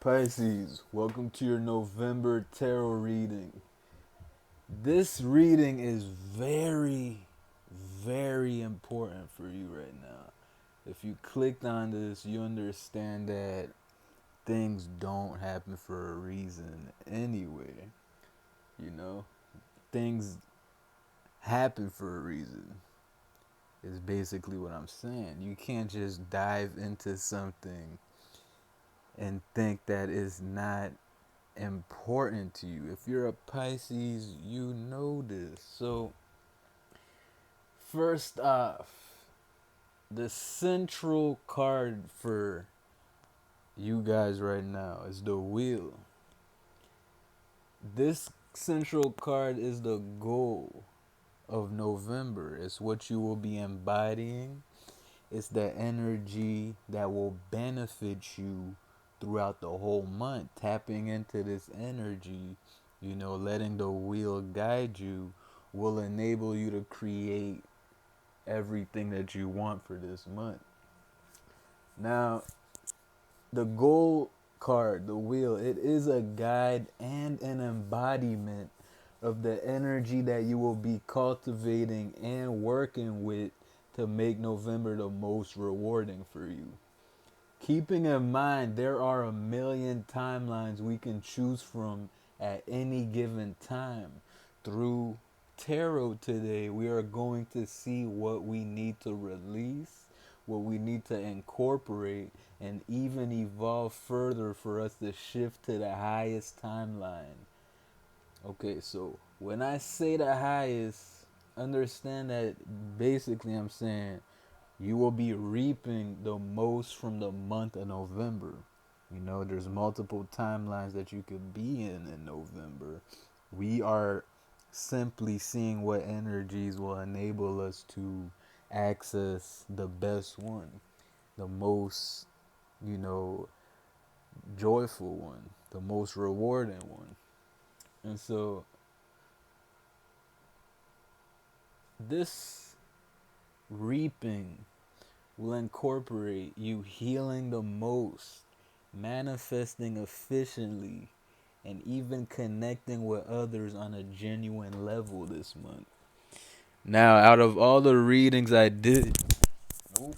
Pisces, welcome to your November tarot reading. This reading is very, very important for you right now. If you clicked on this, you understand that things don't happen for a reason anyway. You know, things happen for a reason, is basically what I'm saying. You can't just dive into something and think that it's not important to you. If you're a Pisces, you know this. So, first off, the central card for you guys right now is the wheel. This central card is the goal of November. It's what you will be embodying. It's the energy that will benefit you throughout the whole month. Tapping into this energy, letting the wheel guide you will enable you to create everything that you want for this month. Now, the goal card, the wheel, it is a guide and an embodiment of the energy that you will be cultivating and working with to make November the most rewarding for you. Keeping in mind, there are a million timelines we can choose from at any given time. Through tarot today, we are going to see what we need to release, what we need to incorporate, and even evolve further for us to shift to the highest timeline. Okay, so when I say the highest, understand that basically I'm saying you will be reaping the most from the month of November. There's multiple timelines that you could be in November. We are simply seeing what energies will enable us to access the best one, the most, you know, joyful one, the most rewarding one. And so this reaping will incorporate you healing the most, manifesting efficiently, and even connecting with others on a genuine level this month. Now, out of all the readings I did, nope,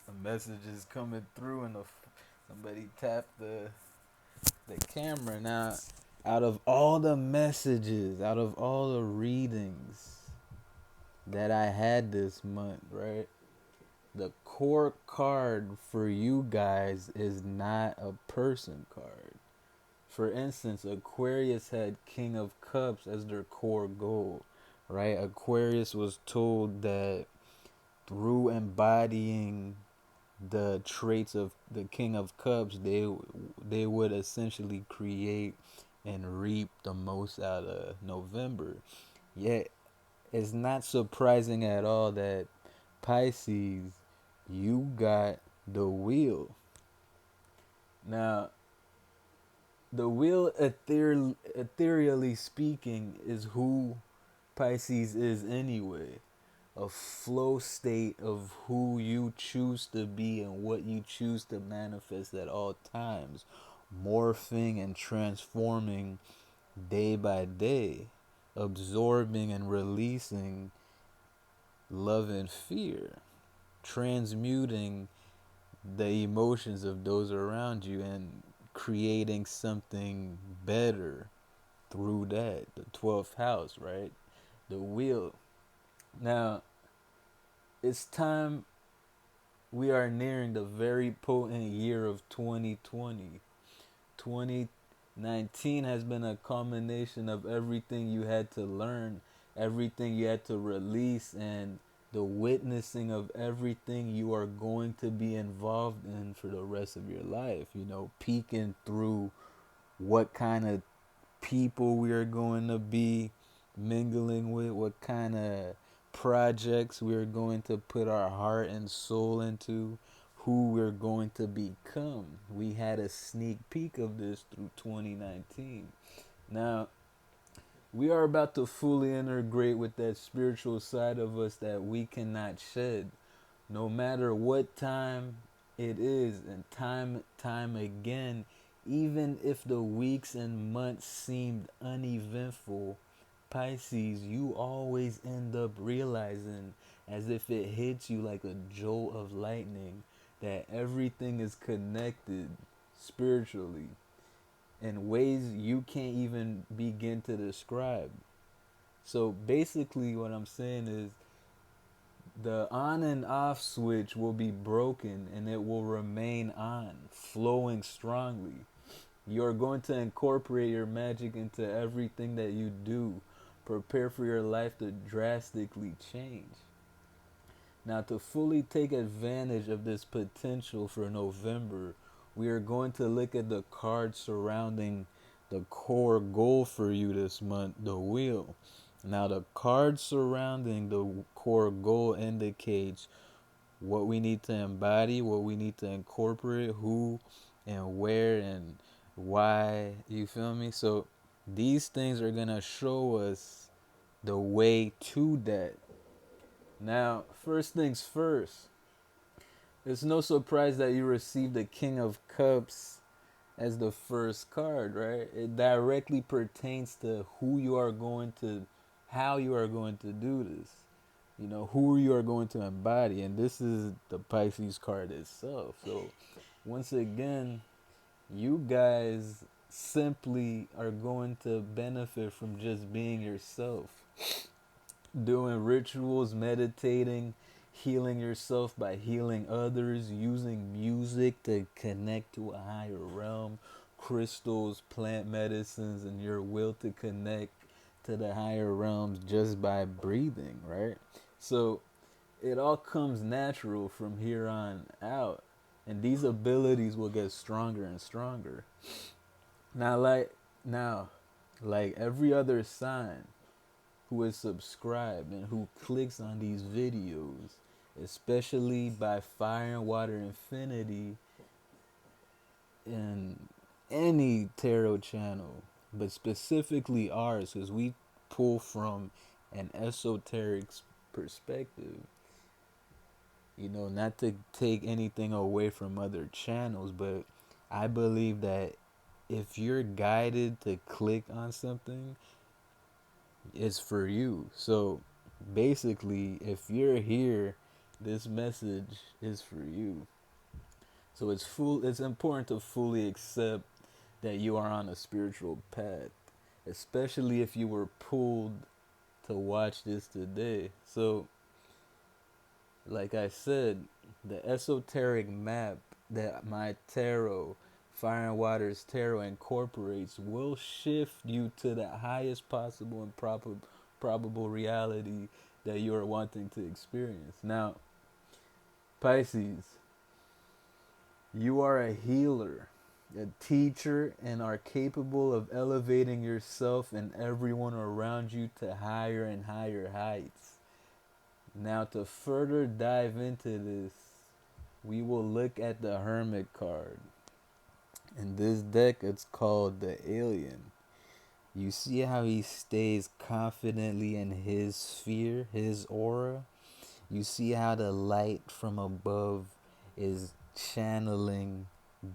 the message is coming through, and somebody tapped the camera. Now, out of all the messages, out of all the readings that I had this month, right? The core card for you guys is not a person card. For instance, Aquarius had King of Cups as their core goal, right? Aquarius was told that through embodying the traits of the King of Cups, they would essentially create and reap the most out of November. Yet, it's not surprising at all that Pisces, you got the wheel. Now, the wheel, ethereally speaking, is who Pisces is anyway. A flow state of who you choose to be and what you choose to manifest at all times, morphing and transforming day by day, absorbing and releasing love and fear, transmuting the emotions of those around you and creating something better through that. The 12th house, right? The wheel. Now, it's time. We are nearing the very potent year of 2020. 2019 has been a culmination of everything you had to learn, everything you had to release, and the witnessing of everything you are going to be involved in for the rest of your life. Peeking through what kind of people we are going to be mingling with, what kind of projects we're going to put our heart and soul into, who we're going to become. We had a sneak peek of this through 2019. Now, we are about to fully integrate with that spiritual side of us that we cannot shed. No matter what time It is, and time again, even if the weeks and months seemed uneventful, Pisces, you always end up realizing, as if it hits you like a jolt of lightning, that everything is connected spiritually in ways you can't even begin to describe. So basically, what I'm saying is the on and off switch will be broken and it will remain on, flowing strongly. You're going to incorporate your magic into everything that you do. Prepare for your life to drastically change. Now, to fully take advantage of this potential for November, we are going to look at the cards surrounding the core goal for you this month, the wheel. Now, the card surrounding the core goal indicates what we need to embody, what we need to incorporate, who and where and why. You feel me? So, these things are going to show us the way to that. Now, first things first, it's no surprise that you received the King of Cups as the first card, right? It directly pertains to who you are going to, how you are going to do this. You know, who you are going to embody. And this is the Pisces card itself. So, once again, you guys simply are going to benefit from just being yourself, doing rituals, meditating, healing yourself by healing others, using music to connect to a higher realm, crystals, plant medicines, and your will to connect to the higher realms just by breathing, right? So it all comes natural from here on out. And these abilities will get stronger and stronger. Now, now, like every other sign, who is subscribed and who clicks on these videos, especially by Fire and Water Infinity in any tarot channel, but specifically ours, because we pull from an esoteric perspective. You know, not to take anything away from other channels, but I believe that if you're guided to click on something, it's for you. So basically, if you're here, this message is for you. So it's important to fully accept that you are on a spiritual path, especially if you were pulled to watch this today. So like I said, the esoteric map that my tarot, Fire and Water's tarot, incorporates will shift you to the highest possible and probable reality that you are wanting to experience. Now, Pisces, you are a healer, a teacher, and are capable of elevating yourself and everyone around you to higher and higher heights. Now, to further dive into this, we will look at the Hermit card. In this deck, it's called the Alien. You see how he stays confidently in his sphere, his aura? You see how the light from above is channeling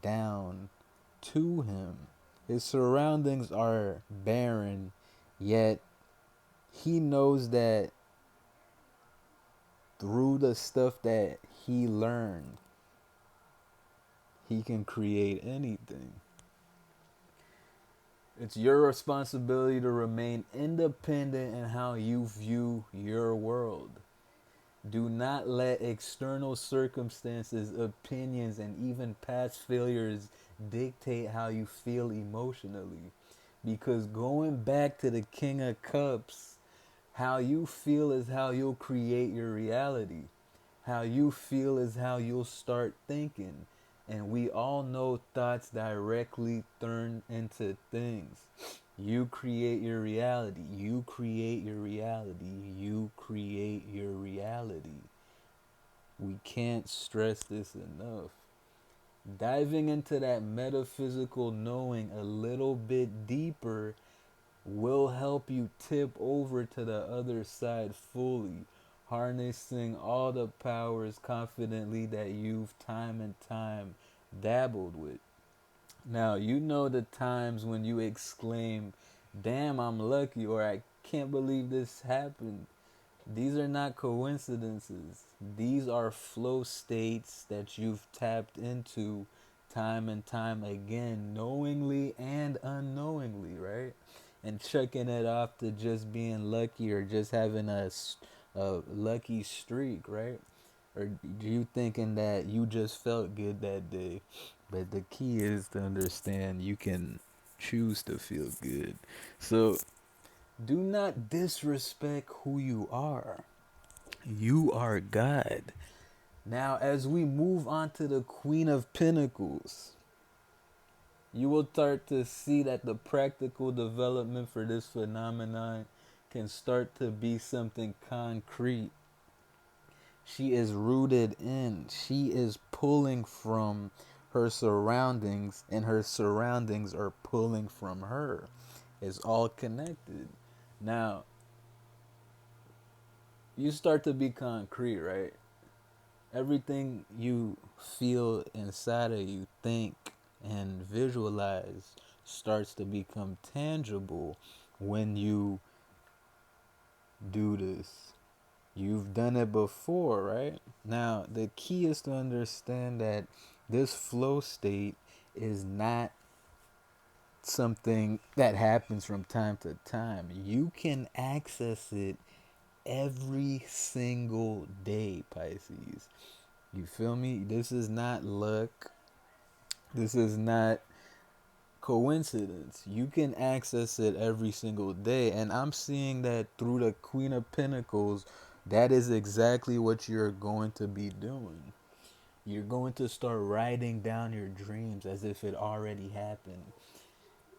down to him. His surroundings are barren, yet he knows that through the stuff that he learned, he can create anything. It's your responsibility to remain independent in how you view your world. Do not let external circumstances, opinions, and even past failures dictate how you feel emotionally. Because going back to the King of Cups, how you feel is how you'll create your reality. How you feel is how you'll start thinking. And we all know thoughts directly turn into things. You create your reality. You create your reality. You create your reality. We can't stress this enough. Diving into that metaphysical knowing a little bit deeper will help you tip over to the other side fully. harnessing all the powers confidently that you've time and time dabbled with. Now, you know the times when you exclaim, "Damn, I'm lucky," or "I can't believe this happened." These are not coincidences. These are flow states that you've tapped into time and time again, knowingly and unknowingly, right? And chucking it off to just being lucky or just having a lucky streak, right? Or you thinking that you just felt good that day. But the key is to understand you can choose to feel good. So do not disrespect who you are. You are God. Now, as we move on to the Queen of Pentacles, you will start to see that the practical development for this phenomenon can start to be something concrete. She is rooted in, she is pulling from her surroundings, and her surroundings are pulling from her. It's all connected. Now, you start to be concrete, right? Everything you feel inside of you, think and visualize, starts to become tangible when you do this. You've done it before, right? Now, the key is to understand that this flow state is not something that happens from time to time. You can access it every single day, Pisces. You feel me? This is not luck. This is not coincidence. You can access it every single day. And I'm seeing that through the Queen of Pentacles, that is exactly what you're going to be doing. You're going to start writing down your dreams as if it already happened.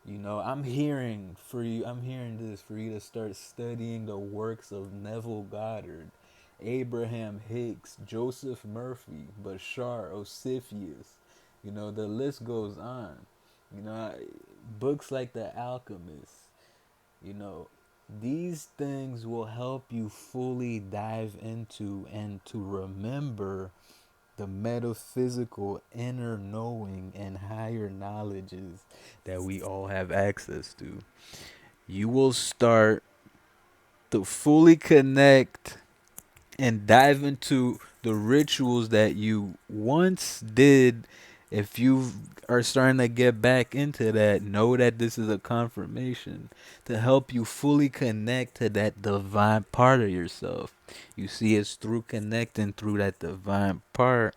You know, I'm hearing this for you to start studying the works of Neville Goddard, Abraham Hicks, Joseph Murphy, Bashar, Osifius. You know, the list goes on. You know, books like The Alchemist, you know, these things will help you fully dive into and to remember the metaphysical inner knowing and higher knowledges that we all have access to. You will start to fully connect and dive into the rituals that you once did. If you are starting to get back into that, know that this is a confirmation to help you fully connect to that divine part of yourself. You see, it's through connecting through that divine part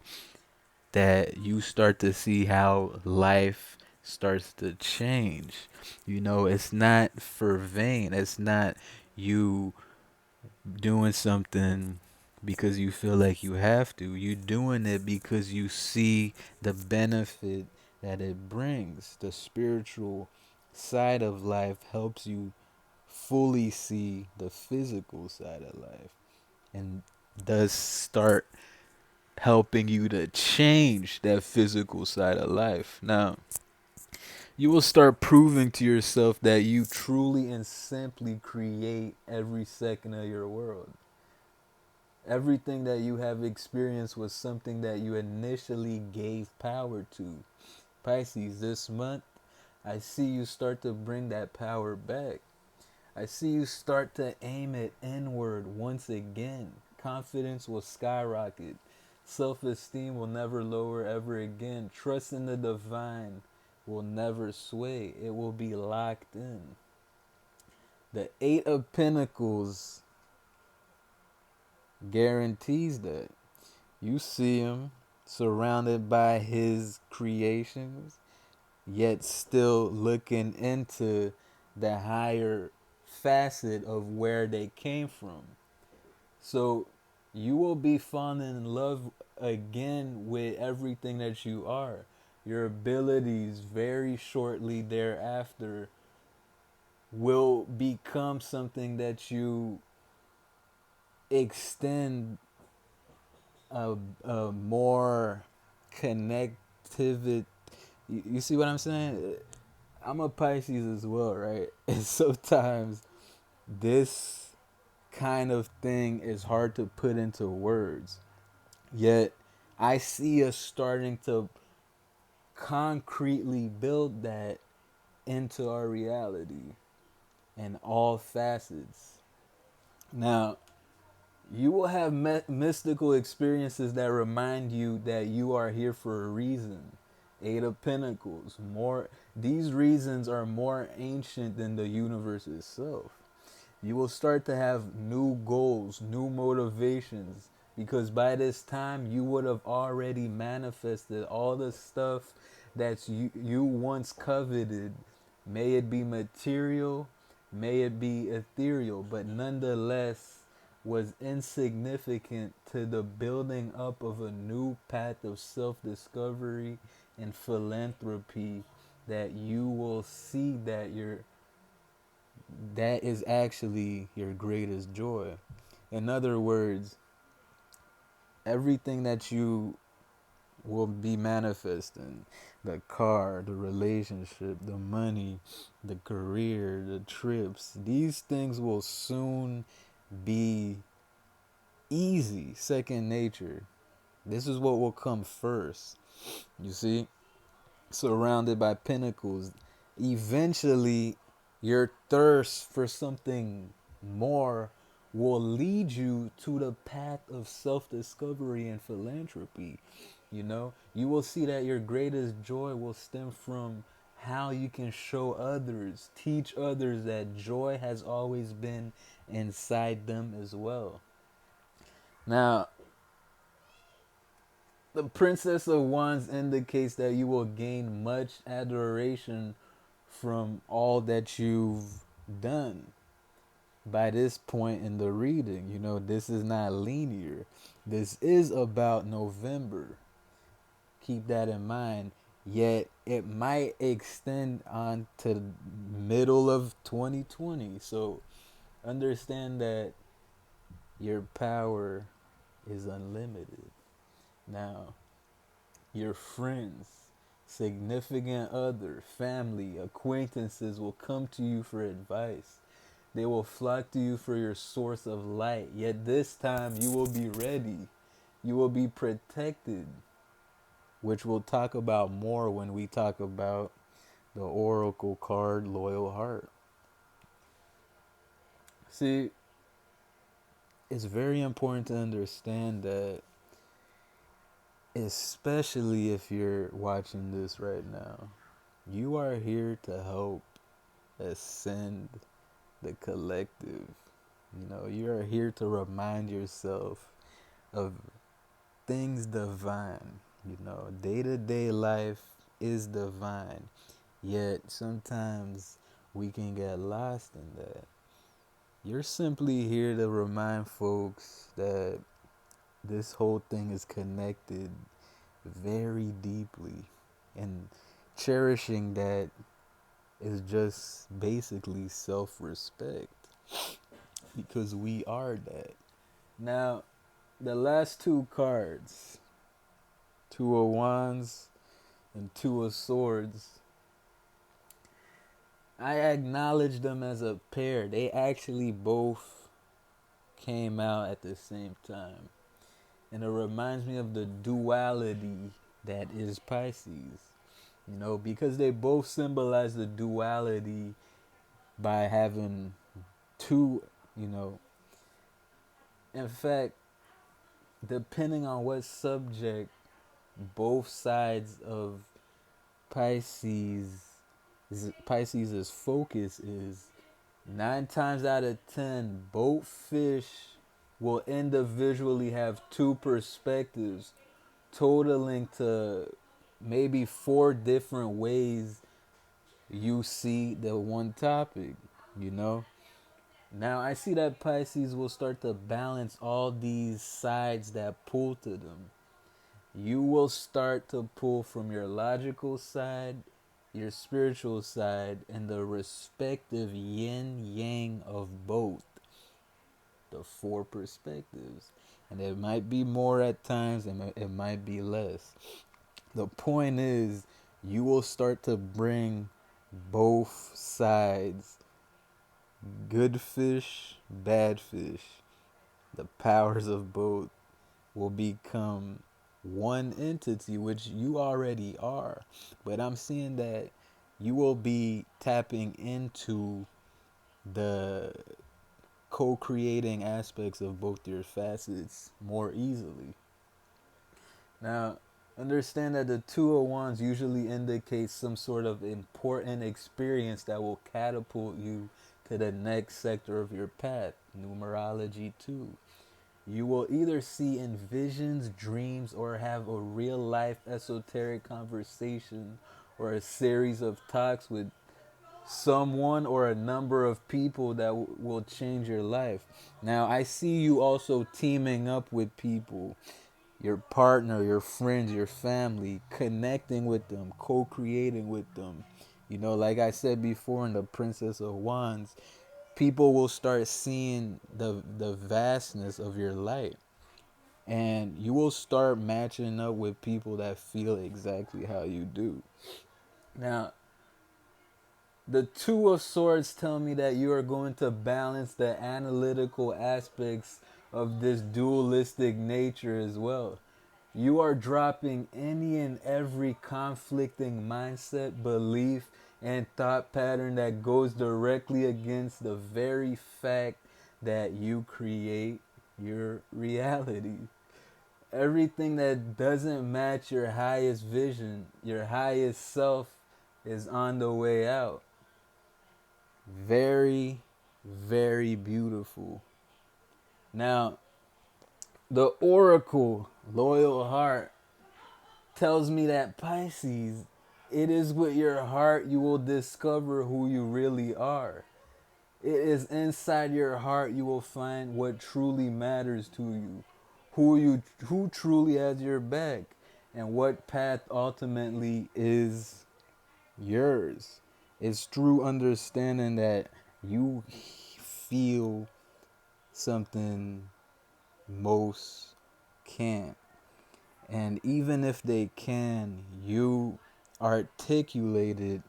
that you start to see how life starts to change. You know, it's not for vain. It's not you doing something because you feel like you have to. You're doing it because you see the benefit that it brings. The spiritual side of life helps you fully see the physical side of life and does start helping you to change that physical side of life. Now, you will start proving to yourself that you truly and simply create every second of your world. Everything that you have experienced was something that you initially gave power to. Pisces, this month, I see you start to bring that power back. I see you start to aim it inward once again. Confidence will skyrocket. Self-esteem will never lower ever again. Trust in the divine will never sway. It will be locked in. The Eight of Pentacles guarantees that. You see him surrounded by his creations, yet still looking into the higher facet of where they came from. So you will be falling in love again with everything that you are. Your abilities very shortly thereafter will become something that you extend a more connectivity. You see what I'm saying? I'm a Pisces as well, right? And sometimes this kind of thing is hard to put into words. Yet, I see us starting to concretely build that into our reality in all facets. Now, you will have mystical experiences that remind you that you are here for a reason. Eight of Pentacles. More. These reasons are more ancient than the universe itself. You will start to have new goals, new motivations, because by this time you would have already manifested all the stuff that you once coveted. May it be material, may it be ethereal, but nonetheless was insignificant to the building up of a new path of self-discovery and philanthropy, that you will see that is actually your greatest joy. In other words, everything that you will be manifesting, the car, the relationship, the money, the career, the trips, these things will soon be easy, second nature. This is what will come first. You see? Surrounded by pinnacles. Eventually, your thirst for something more will lead you to the path of self discovery and philanthropy. You will see that your greatest joy will stem from how you can show others, teach others that joy has always been inside them as well. Now, the Princess of Wands indicates that you will gain much adoration from all that you've done by this point in the reading. This is not linear. This is about November. Keep that in mind. Yet it might extend on to middle of 2020. So understand that your power is unlimited. Now, your friends, significant other, family, acquaintances will come to you for advice. They will flock to you for your source of light. Yet this time you will be ready. You will be protected, which we'll talk about more when we talk about the Oracle card, Loyal Heart. See, it's very important to understand that, especially if you're watching this right now, you are here to help ascend the collective. You are here to remind yourself of things divine. Day to day life is divine, yet sometimes we can get lost in that. You're simply here to remind folks that this whole thing is connected very deeply, and cherishing that is just basically self-respect, because we are that. Now, the last two cards, Two of Wands and Two of Swords, I acknowledge them as a pair. They actually both came out at the same time. And it reminds me of the duality that is Pisces. Because they both symbolize the duality by having two, in fact, depending on what subject both sides of Pisces Pisces' focus is, 9 times out of 10 both fish will individually have two perspectives, totaling to maybe 4 different ways you see the one topic, you know? Now, I see that Pisces will start to balance all these sides that pull to them. You will start to pull from your logical side, your spiritual side, and the respective yin yang of both, the 4 perspectives. And it might be more at times, and it might be less. The point is, you will start to bring both sides Good fish, bad fish. The powers of both will become one entity, which you already are. But I'm seeing that you will be tapping into the co-creating aspects of both your facets more easily. Now, understand that the Two of Wands usually indicates some sort of important experience that will catapult you to the next sector of your path. Numerology 2. You will either see in visions, dreams, or have a real life esoteric conversation or a series of talks with someone or a number of people that will change your life. Now, I see you also teaming up with people, your partner, your friends, your family, connecting with them, co creating with them. You know, like I said before in the Princess of Wands, people will start seeing the vastness of your light. And you will start matching up with people that feel exactly how you do. Now, the Two of Swords tell me that you are going to balance the analytical aspects of this dualistic nature as well. You are dropping any and every conflicting mindset, belief, and thought pattern that goes directly against the very fact that you create your reality. Everything that doesn't match your highest vision, your highest self, is on the way out. Very, very beautiful. Now, the Oracle, Loyal Heart, tells me that Pisces, it is with your heart you will discover who you really are. It is inside your heart you will find what truly matters to you, who truly has your back, and what path ultimately is yours. It's through understanding that you feel something most can't. And even if they can, you articulate it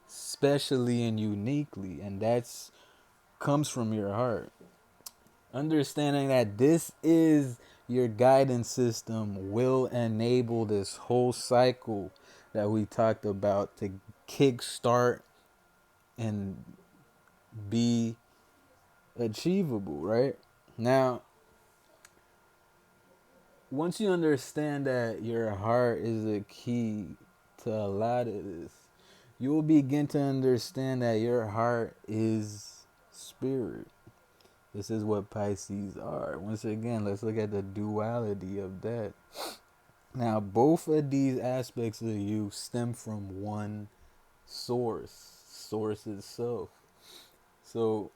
specially and uniquely, and that's comes from your heart. Understanding that this is your guidance system will enable this whole cycle that we talked about to kickstart and be achievable, right? Now, once you understand that your heart is a key to a lot of this, you will begin to understand that your heart is spirit. This is what Pisces are. Once again, let's look at the duality of that. Now, both of these aspects of you stem from one source itself. So,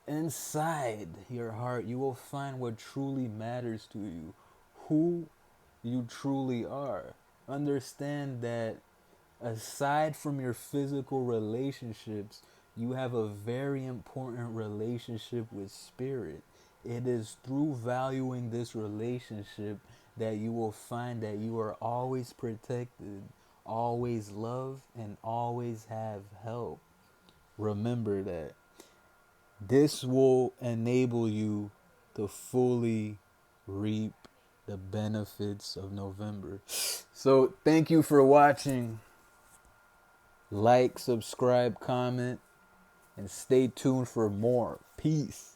inside your heart, you will find what truly matters to you, who you truly are. Understand that aside from your physical relationships, you have a very important relationship with spirit. It is through valuing this relationship that you will find that you are always protected, always loved, and always have help. Remember that. This will enable you to fully reap the benefits of November. So, thank you for watching. Like, subscribe, comment, and stay tuned for more. Peace.